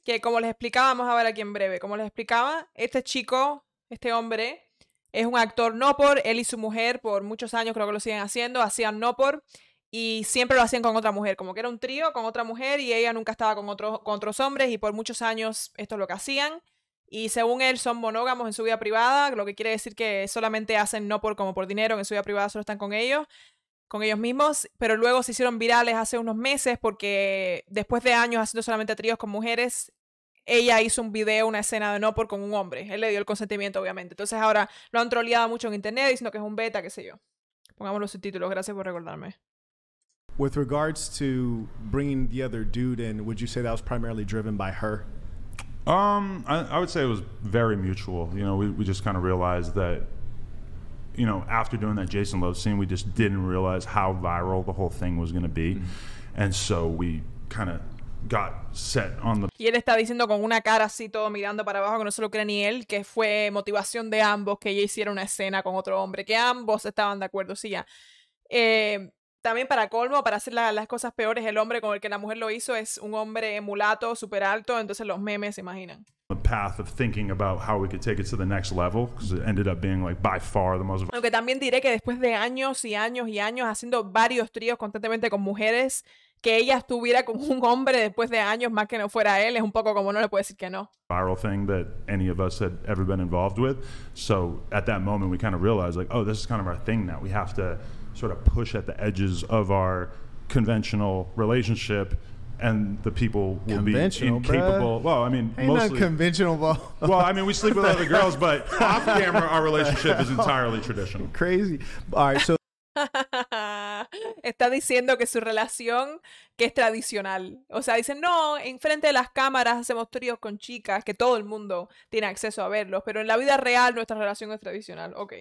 que como les explicaba, vamos a ver aquí en breve, como les explicaba, este chico, este hombre, es un actor no por, él y su mujer por muchos años creo que lo siguen haciendo, hacían no por, y siempre lo hacían con otra mujer, como que era un trío con otra mujer y ella nunca estaba con otros hombres y por muchos años esto es lo que hacían. Y según él son monógamos en su vida privada, lo que quiere decir que solamente hacen no por como por dinero, en su vida privada solo están con ellos mismos, pero luego se hicieron virales hace unos meses porque después de años haciendo solamente tríos con mujeres, ella hizo un video, una escena de no por con un hombre. Él le dio el consentimiento, obviamente. Entonces ahora lo han troleado mucho en internet diciendo que es un beta, qué sé yo. Pongamos los subtítulos, gracias por recordarme. With regards to bringing the other dude in, would you say that was primarily driven by her? I would say it was very mutual. You know, we just kind of realized that, you know, after doing that Jason Love scene, we just didn't realize how viral the whole thing was going to be. And so we kind of got set on the... Y él está diciendo con una cara así, todo mirando para abajo, que no se lo cree ni él, que fue motivación de ambos que ella hiciera una escena con otro hombre, que ambos estaban de acuerdo, sí, ya. También para colmo, para hacer las cosas peores, el hombre con el que la mujer lo hizo es un hombre mulato, súper alto, entonces los memes se imaginan. The path of thinking about how we could take it to the next level, because it ended up being like by far the most... Aunque también diré que después de años y años y años haciendo varios tríos constantemente con mujeres, que ella estuviera con un hombre después de años más que no fuera él, es un poco como no le puede decir que no. Viral thing that any of us had ever been involved with. So at that moment we kind of realized like, oh, this is kind of our thing now. We have to sort of push at the edges of our conventional relationship, and the people will be incapable. Bruh. Well, I mean, Ain't mostly not conventional. Well, I mean, we sleep with other girls, but off camera, our relationship is entirely traditional. Crazy. All right, so Está diciendo que su relación que es tradicional. O sea, dicen, no, enfrente de las cámaras hacemos tríos con chicas, que todo el mundo tiene acceso a verlos, pero en la vida real nuestra relación es tradicional. Ok.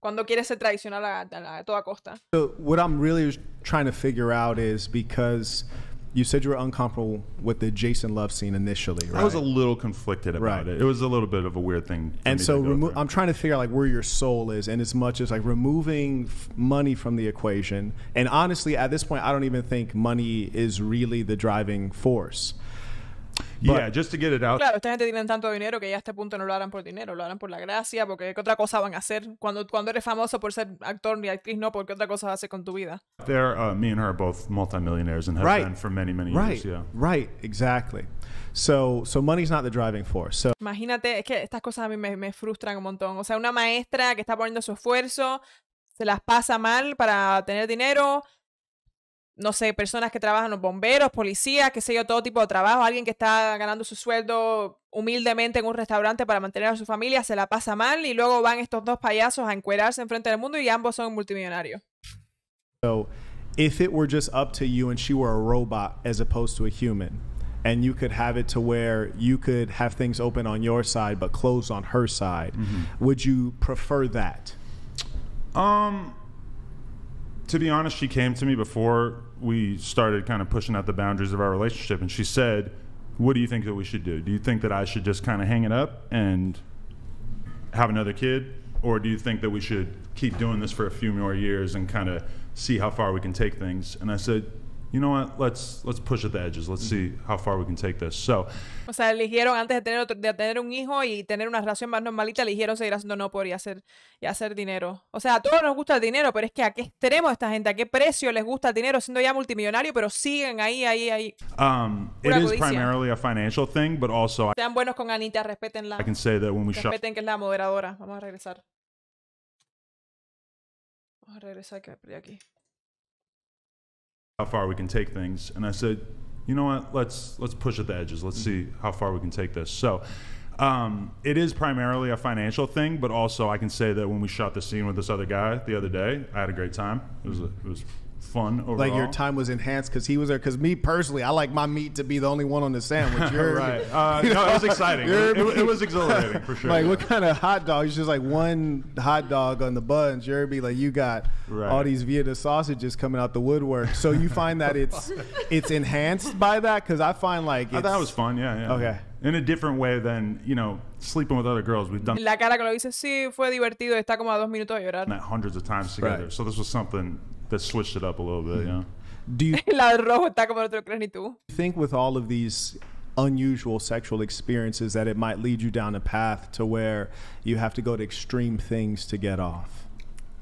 Cuando quieres ser tradicional a toda costa. So what I'm really trying to figure out is, because you said you were uncomfortable with the Jason Love scene initially, right? I was a little conflicted about it. It was a little bit of a weird thing. And so I'm trying to figure out like where your soul is, and as much as like removing money from the equation. And honestly, at this point, I don't even think money is really the driving force. Yeah, just to get it out. Claro, esta gente tiene tanto dinero que ya a este punto no lo harán por dinero, lo harán por la gracia, porque ¿qué otra cosa van a hacer? Cuando eres famoso por ser actor ni actriz, no, porque otra cosa vas a hacer con tu vida. Me and her are both multimillionaires and have been for many, many years. Yeah. Right, exactly. So money's not the driving force. So imagínate, es que estas cosas a mí me frustran un montón. O sea, una maestra que está poniendo su esfuerzo, se las pasa mal para tener dinero. No sé, personas que trabajan, los bomberos, policías, qué sé yo, todo tipo de trabajo. Alguien que está ganando su sueldo humildemente en un restaurante para mantener a su familia, se la pasa mal y luego van estos dos payasos a encuerarse enfrente del mundo y ambos son multimillonarios. So, if it were just up to you and she were a robot as opposed to a human, and you could have it to where you could have things open on your side but closed on her side, would you prefer that? To be honest, she came to me before we started kind of pushing out the boundaries of our relationship, and she said, what do you think that we should do? Do you think that I should just kind of hang it up and have another kid? Or do you think that we should keep doing this for a few more years and kind of see how far we can take things? And I said, you know what, let's push at the edges. Let's see how far we can take this. So, o sea, eligieron antes de tener un hijo y tener una relación más normalita, eligieron seguir haciendo no por y hacer dinero. O sea, a todos nos gusta el dinero, pero es que a qué extremo esta gente, a qué precio les gusta el dinero siendo ya multimillonario, pero siguen ahí. It is primarily a financial thing, but also sean buenos con Anita, respétenla. I can say that when we respeten que es la moderadora. Vamos a regresar. Que me perdí aquí. How far we can take things, and I said, you know what, let's push at the edges. Let's see how far we can take this. So it is primarily a financial thing, but also I can say that when we shot the scene with this other guy the other day, I had a great time. It was fun overall. Like your time was enhanced because he was there. Because me personally, I like my meat to be the only one on the sandwich. Right. No, it was exciting. It was exhilarating for sure. Like what kind of hot dog? It's just like one hot dog on the buns. You're be like you got all these Vienna sausages coming out the woodwork. So you find that it's enhanced by that? Because I find like I thought it was fun. Yeah. Okay. In a different way than, you know, sleeping with other girls. We've done la cara que lo dice, sí, fue divertido. Está como a 2 minutos de llorar. that hundreds of times together. So this was something that switched it up a little bit. Yeah. Do you La del rojo está como no te lo crees ni tú. think with all of these unusual sexual experiences that it might lead you down a path to where you have to go to extreme things to get off?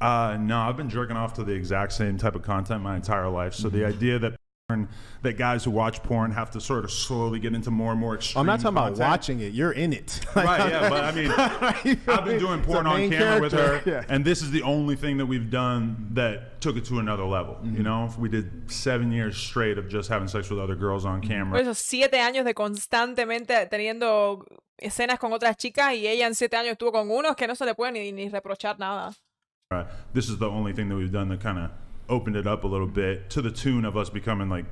No, I've been jerking off to the exact same type of content my entire life. So the idea that guys who watch porn have to sort of slowly get into more and more extreme I'm not talking content. about watching it. You're in it. Right, yeah, but I mean, I've been doing porn on camera with her, yeah. and this is the only thing that we've done that took it to another level. You know, we did 7 years straight of just having sex with other girls on camera. Por eso, 7 años de constantemente teniendo escenas con otras chicas y ella en 7 años estuvo con unos que no se le puede ni reprochar nada. This is the only thing that we've done that kind of opened it up a little bit, to the tune of us becoming like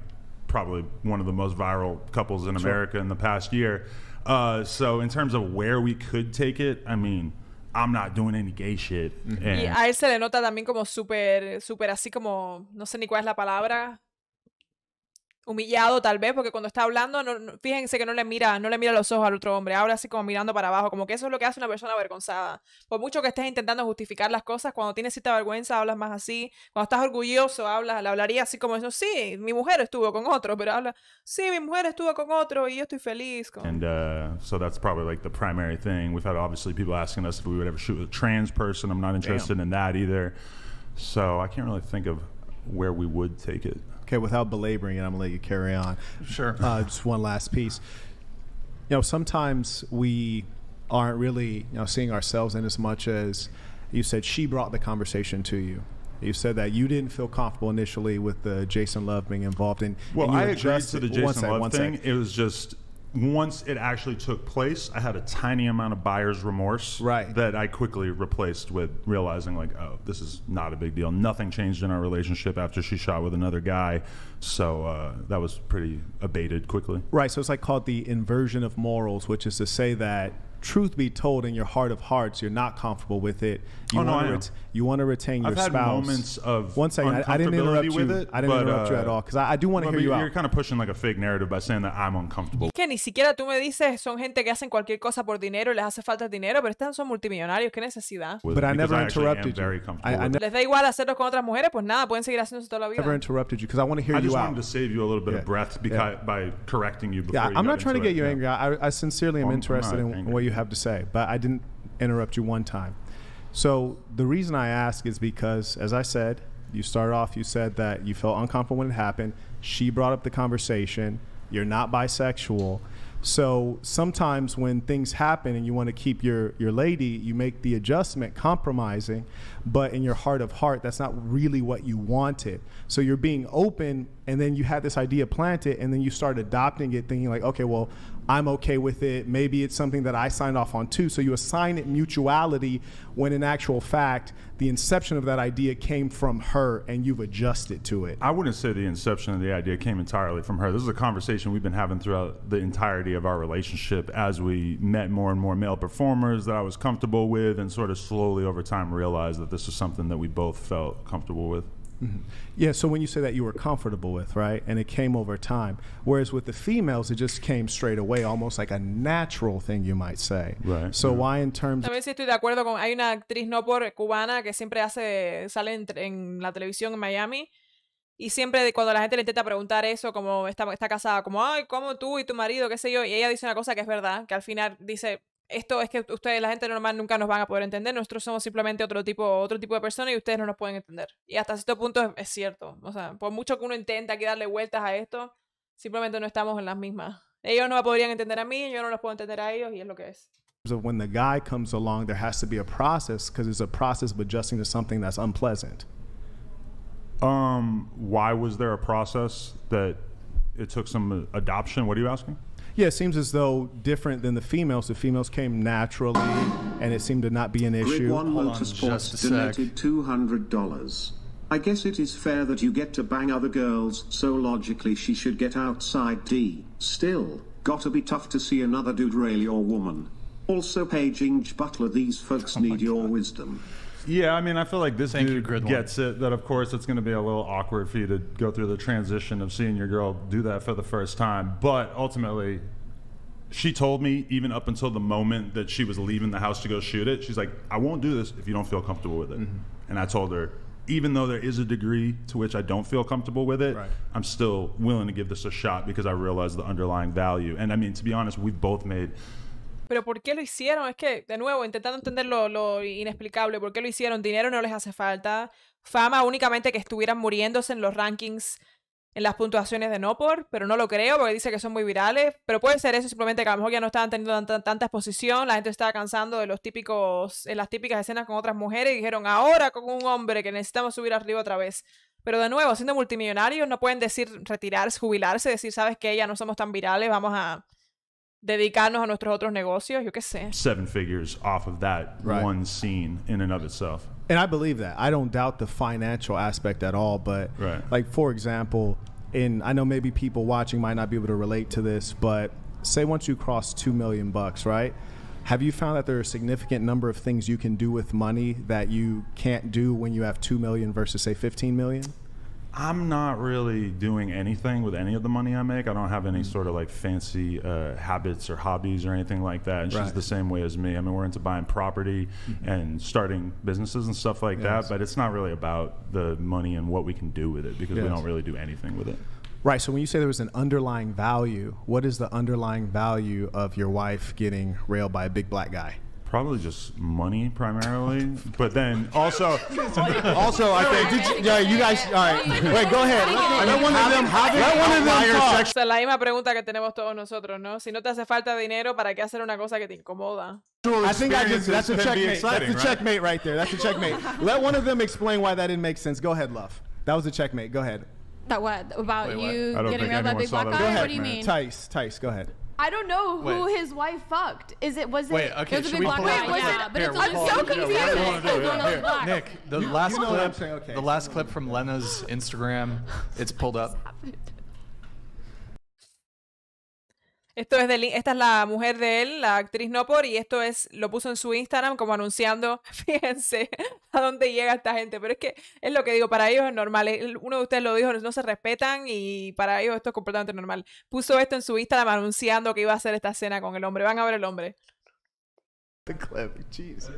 probably one of the most viral couples in America in the past year. So in terms of where we could take it, I mean, I'm not doing any gay shit. Y a él se le nota también como súper así como, no sé ni cuál es la palabra, humillado tal vez, porque cuando está hablando, fíjense que no le mira los ojos al otro hombre, habla así como mirando para abajo, como que eso es lo que hace una persona avergonzada. Por mucho que estés intentando justificar las cosas, cuando tienes cierta vergüenza hablas más así, cuando estás orgulloso le hablaría así como eso, sí, mi mujer estuvo con otro, pero habla, sí, mi mujer estuvo con otro y yo estoy feliz. And so that's probably like the primary thing. We've had obviously people asking us if we would ever shoot with a trans person. I'm not interested in that either. So I can't really think of where we would take it. Okay, without belaboring it, I'm gonna let you carry on. Sure. Just one last piece. You know, sometimes we aren't really, seeing ourselves in as much as you said she brought the conversation to you. You said that you didn't feel comfortable initially with the Jason Love being involved in. Well, I agreed to the Jason Love thing. It was just, once it actually took place, I had a tiny amount of buyer's remorse that I quickly replaced with realizing like, oh, this is not a big deal. Nothing changed in our relationship after she shot with another guy. So that was pretty abated quickly. Right. So it's like called the inversion of morals, which is to say that truth be told, in your heart of hearts, you're not comfortable with it. You want to retain your spouse. I've had moments of one second, I didn't interrupt with you. it. I didn't interrupt you at all because I do want to hear you out. You're kind of pushing like a fake narrative by saying that I'm uncomfortable. Que ni siquiera tú me dices son gente que hacen cualquier cosa por dinero y les hace falta el dinero, pero estos son multimillonarios, qué necesidad. But I never interrupted you. Les da igual hacerlo con otras mujeres, pues nada, pueden seguir haciéndose toda la vida. I never interrupted you because I want to hear you out. I just wanted to save you a little bit of breath by correcting you before you I'm not trying to get you it. angry. I sincerely am interested in what you have to say, but I didn't interrupt you one time. So the reason I ask is because, as I said, you started off, you said that you felt uncomfortable when it happened. She brought up the conversation. You're not bisexual. So sometimes when things happen and you want to keep your lady, you make the adjustment, compromising, but in your heart of heart, that's not really what you wanted. So you're being open, and then you had this idea planted, and then you start adopting it, thinking like, okay, well, I'm okay with it. Maybe it's something that I signed off on too. So you assign it mutuality when in actual fact, the inception of that idea came from her and you've adjusted to it. I wouldn't say the inception of the idea came entirely from her. This is a conversation we've been having throughout the entirety of our relationship as we met more and more male performers that I was comfortable with, and sort of slowly over time realized that this was something that we both felt comfortable with. Mm-hmm. Yeah, so when you say that you were comfortable with, right, and it came over time, whereas with the females, it just came straight away, almost like a natural thing, you might say. Right. So why in terms... También sí estoy de acuerdo con... Hay una actriz no por cubana que siempre sale en la televisión en Miami, y siempre cuando la gente le intenta preguntar eso, como está casada, como, ay, ¿cómo tú y tu marido, qué sé yo? Y ella dice una cosa que es verdad, que al final dice... Esto es que ustedes, la gente normal, nunca nos van a poder entender. Nosotros somos simplemente otro tipo de persona y ustedes no nos pueden entender. Y hasta cierto punto es cierto. O sea, por mucho que uno intenta aquí darle vueltas a esto, simplemente no estamos en las mismas. Ellos no me podrían entender a mí, yo no los puedo entender a ellos, y es lo que es. So when the guy comes along, there has to be a process, because it's a process of adjusting to something that's unpleasant. Why was there a process that it took some adoption? What are you asking? Yeah, it seems as though different than the females came naturally, and it seemed to not be an issue. Grid 1 Motorsports donated $200. I guess it is fair that you get to bang other girls, so logically she should get outside D. Still, gotta be tough to see another dude rail your woman. Also, Paging Butler, these folks need your wisdom. Yeah, I mean, I feel like this dude gets it, that of course it's going to be a little awkward for you to go through the transition of seeing your girl do that for the first time. But ultimately, she told me, even up until the moment that she was leaving the house to go shoot it, she's like, I won't do this if you don't feel comfortable with it. Mm-hmm. And I told her, even though there is a degree to which I don't feel comfortable with it, Right. I'm still willing to give this a shot because I realize the underlying value. And I mean, to be honest, we've both made. Pero ¿por qué lo hicieron? Es que, de nuevo, intentando entender lo inexplicable, ¿por qué lo hicieron? Dinero no les hace falta. Fama únicamente que estuvieran muriéndose en los rankings, en las puntuaciones de no por, pero no lo creo porque dice que son muy virales. Pero puede ser eso, simplemente que a lo mejor ya no estaban teniendo tanta exposición, la gente estaba cansando de las típicas escenas con otras mujeres y dijeron, ahora con un hombre que necesitamos subir arriba otra vez. Pero de nuevo, siendo multimillonarios, no pueden decir retirarse, jubilarse, decir, sabes que ya no somos tan virales, vamos a dedicarnos a nuestros otros negocios, yo qué sé. 7 figures off of that Right. one scene in and of itself. And I believe that. I don't doubt the financial aspect at all. But Right. like, for example, I know maybe people watching might not be able to relate to this, but say once you cross $2 million, right? Have you found that there are a significant number of things you can do with money that you can't do when you have 2 million versus say 15 million? I'm not really doing anything with any of the money I make. I don't have any sort of like fancy habits or hobbies or anything like that. And she's Right. the same way as me. I mean, we're into buying property and starting businesses and stuff like Yes. that. But it's not really about the money and what we can do with it because we Yes. don't really do anything with it. Right. So when you say there was an underlying value, what is the underlying value of your wife getting railed by a big black guy? Probably just money primarily, but then also I think. Yeah, you guys. All right. Wait, go ahead. Let one of them talk. O sea, la misma pregunta que tenemos todos nosotros, ¿no? Si no te hace falta dinero, ¿para qué hacer una cosa que te incomoda? I think that's a Can be checkmate. exciting, That's a right? checkmate right there. That's a checkmate. Let one of them explain why that didn't make sense. Go ahead, love. That was a checkmate. Go ahead. That what? About Wait, what? you I don't getting think railed by anyone big saw black that. guy? Go ahead, What do you man. mean? Tice, go ahead. I don't know who Wait. his wife fucked. Was Wait, it? okay, It was a should big we black pull guy. it? Was Here, it? But here, it's we'll I'm pull so it. confused. Yeah, It's one of those black. Nick, the last You know what I'm clip, saying, okay. the last clip from Lena's Instagram, it's pulled up. Esta es la mujer de él, la actriz no por, y esto lo puso en su Instagram como anunciando, fíjense a dónde llega esta gente, pero es que es lo que digo, para ellos es normal, uno de ustedes lo dijo, no se respetan y para ellos esto es completamente normal. Puso esto en su Instagram anunciando que iba a hacer esta escena con el hombre, van a ver el hombre. The clip, jeez.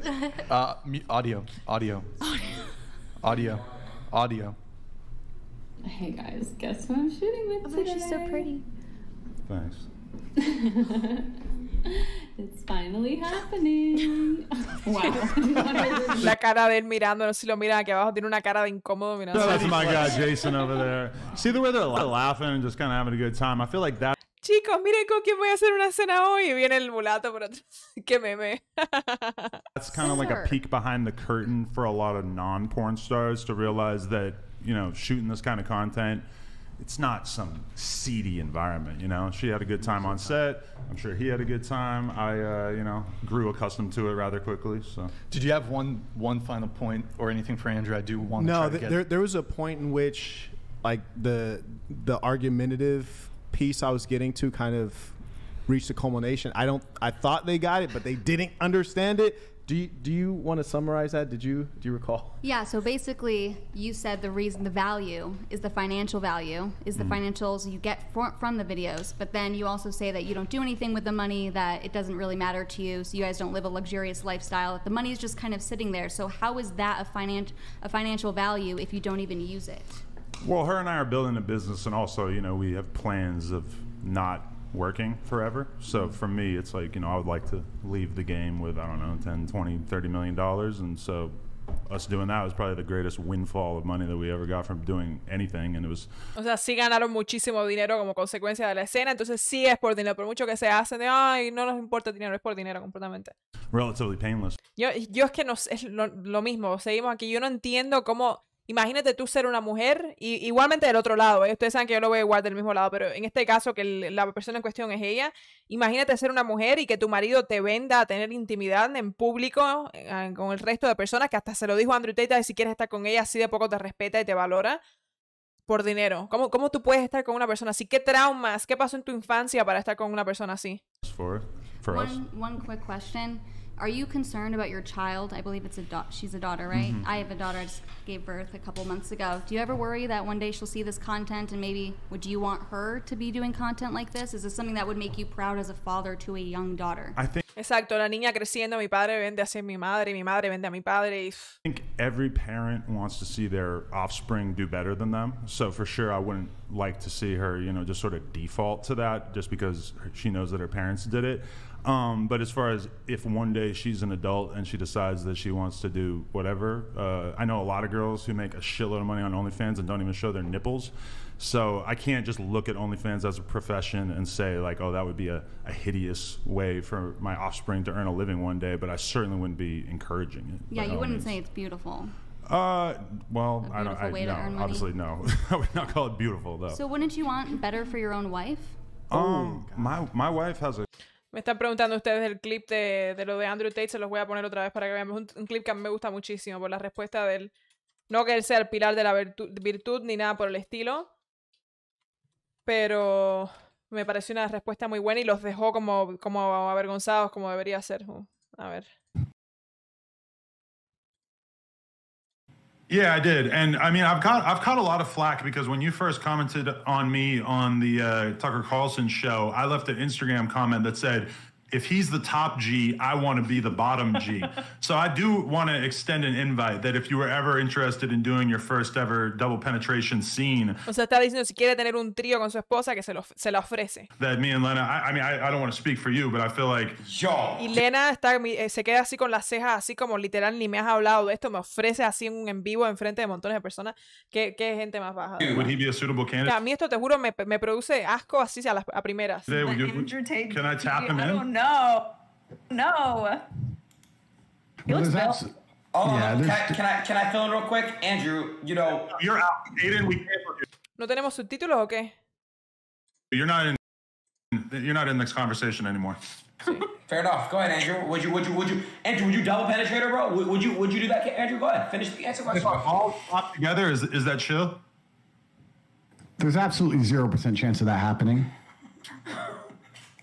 Audio. Hey guys, guess who I'm shooting with today? She's so pretty. Thanks. It's finally happening. Wow. La cara de él mirando, no sé si lo miran aquí abajo, tiene una cara de incómodo mirando. That's my guy Jason over there. See the way they're laughing and just kind of having a good time. I feel like that. Chicos, miren con quién voy a hacer una cena hoy. Y viene el mulato por atrás. Qué meme. That's kind of like a peek behind the curtain for a lot of non-porn stars to realize that, you know, shooting this kind of content, it's not some seedy environment, you know. She had a good time on set. I'm sure he had a good time. I, you know, grew accustomed to it rather quickly. So. Did you have one final point or anything for Andrew? I do want to try No, to get there was a point in which, like, the argumentative piece I was getting to kind of reached a culmination. I thought they got it, but they didn't understand it. Do you want to summarize that? Do you recall? Yeah, so basically you said the reason, the value is the financial value, is the financials you get from the videos, but then you also say that you don't do anything with the money, that it doesn't really matter to you, so you guys don't live a luxurious lifestyle, that the money is just kind of sitting there. So how is that a financial value if you don't even use it? Well, her and I are building a business, and also, you know, we have plans of not working forever. So for me, it's like, you know, I would like to leave the game with, I don't know, 10, 20, $30 million. And so us doing that was probably the greatest windfall of money that we ever got from doing anything. And it was... O sea, sí ganaron muchísimo dinero como consecuencia de la escena, entonces sí es por dinero, por mucho que se hacen de, ay, no nos importa el dinero, es por dinero completamente. relatively painless. Yo es que no es lo mismo, seguimos aquí, yo no entiendo cómo... Imagínate tú ser una mujer, y igualmente del otro lado, ustedes saben que yo lo veo igual del mismo lado, pero en este caso que la persona en cuestión es ella, imagínate ser una mujer y que tu marido te venda a tener intimidad en público con el resto de personas, que hasta se lo dijo Andrew Tate, de si quieres estar con ella, así de poco te respeta y te valora por dinero. ¿Cómo tú puedes estar con una persona así? ¿Qué traumas? ¿Qué pasó en tu infancia para estar con una persona así? For us. One quick question. Are you concerned about your child? I believe she's a daughter, right? Mm-hmm. I have a daughter. I just gave birth a couple months ago. Do you ever worry that one day she'll see this content and maybe would you want her to be doing content like this? Is this something that would make you proud as a father to a young daughter? I think Exacto, la niña creciendo, mi padre vende así a mi madre vende a mi padre. Y... I think every parent wants to see their offspring do better than them. So for sure, I wouldn't like to see her, you know, just sort of default to that just because she knows that her parents did it. But as far as if one day she's an adult and she decides that she wants to do whatever, I know a lot of girls who make a shitload of money on OnlyFans and don't even show their nipples. So I can't just look at OnlyFans as a profession and say like, oh, that would be a hideous way for my offspring to earn a living one day, but I certainly wouldn't be encouraging it. Yeah, you wouldn't say it's beautiful. Well, I don't, way to earn money. obviously no. I would not call it beautiful though. So wouldn't you want better for your own wife? My wife has a... Me están preguntando ustedes el clip de lo de Andrew Tate, se los voy a poner otra vez para que vean. Es un clip que a mí me gusta muchísimo por la respuesta del... No que él sea el pilar de la virtud ni nada por el estilo, pero me pareció una respuesta muy buena y los dejó como avergonzados como debería ser. A ver. Yeah, I did. And I mean, I've caught a lot of flack because when you first commented on me on the Tucker Carlson show, I left an Instagram comment that said, if he's the top G, I want to be the bottom G. So I do want to extend an invite that if you were ever interested in doing your first ever double penetration scene. O sea, está diciendo si quiere tener un trío con su esposa que se la ofrece. That me and Lena, I mean, I don't want to speak for you, but I feel like... Yo. Y Lena se queda así con las cejas, así como literal, ni me has hablado de esto, me ofrece así en vivo enfrente de montones de personas. ¿Qué gente más baja? Would he be a suitable candidate? A mí esto, te juro, me produce asco así a primeras. Can I tap him in? No. He looks Bill. Can I fill in real quick? Andrew, you know... You're out. Aiden, we can't look at... ¿No tenemos subtítulos o qué? You're not in this conversation anymore. Fair enough. Go ahead, Andrew. Would you Andrew, would you double penetrate her, bro? Would you do that, Andrew? Go ahead. Finish the answer question. All up together, is that chill? There's absolutely 0% chance of that happening.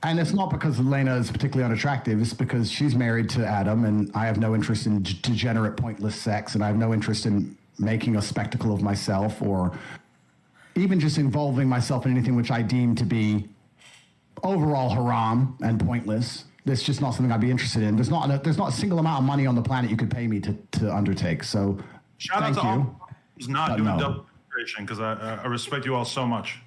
And it's not because Elena is particularly unattractive. It's because she's married to Adam, and I have no interest in degenerate, pointless sex, and I have no interest in making a spectacle of myself or even just involving myself in anything which I deem to be overall haram and pointless. That's just not something I'd be interested in. There's not a single amount of money on the planet you could pay me to undertake. So shout out to all who's not doing double penetration, because I respect you all so much.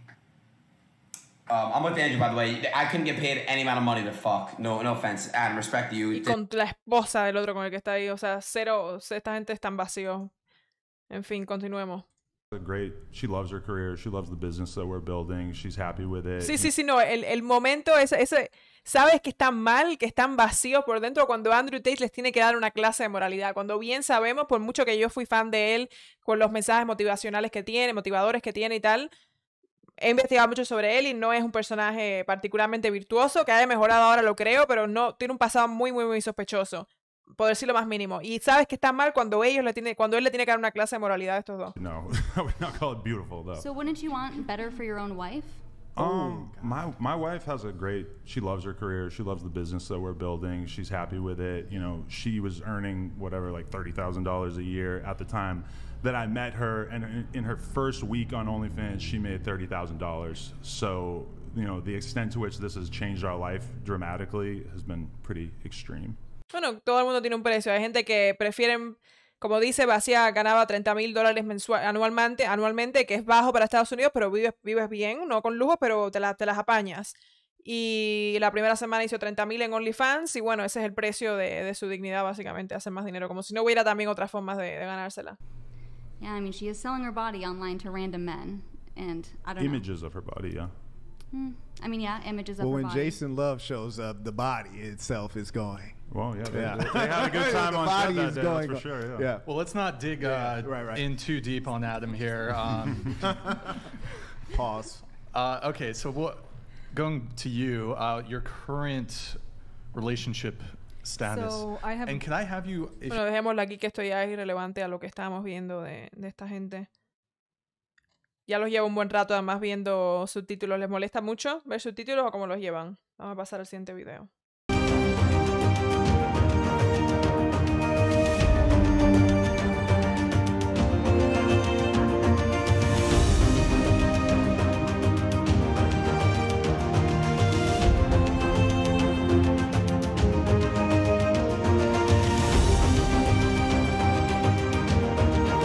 I'm with Andrew, by the way. I couldn't get paid any amount of money to fuck. No offense. Adam, respect to you. Y con la esposa del otro con el que está ahí. O sea, cero. Esta gente es tan vacío. En fin, continuemos. She loves her career. She loves the business that we're building. She's happy with it. Sí, no. El momento ese sabes que están mal, que están vacíos por dentro cuando Andrew Tate les tiene que dar una clase de moralidad. Cuando bien sabemos, por mucho que yo fui fan de él, con los mensajes motivacionales que tiene, motivadores que tiene y tal, he investigado mucho sobre él y no es un personaje particularmente virtuoso, que haya mejorado ahora lo creo, pero no tiene un pasado muy sospechoso, por decirlo más mínimo. Y sabes que está mal cuando él le tiene que dar una clase de moralidad a estos dos. No, I would not call it beautiful though. So wouldn't you want better for your own wife? My wife has she loves her career. She loves the business that we're building. She's happy with it. You know, she was earning whatever, like $30,000 a year at the time that I met her, and in her first week on OnlyFans, she made $30,000. So, you know, the extent to which this has changed our life dramatically has been pretty extreme. Bueno, todo el mundo tiene un precio. Hay gente que prefieren, como dice, ganaba $30,000 anualmente, que es bajo para Estados Unidos, pero vives bien, no con lujo, pero te las apañas. Y la primera semana hizo 30,000 en OnlyFans, y bueno, ese es el precio de su dignidad, básicamente, hacer más dinero, como si no hubiera también otras formas de ganársela. Yeah, I mean, she is selling her body online to random men, and I don't know. Images of her body, yeah. I mean, yeah, images of her body. body. When Jason Love shows up, the body itself is going. Well, yeah, they had a good time on set that day, that's for sure, yeah. Well, let's not dig in too deep on Adam here. Pause. Okay, so going to you, your current relationship status. So I have... And can I have you... Bueno, dejémoslo aquí, que esto ya es irrelevante a lo que estábamos viendo de esta gente. Ya los llevo un buen rato además viendo subtítulos. ¿Les molesta mucho ver subtítulos o cómo los llevan? Vamos a pasar al siguiente video.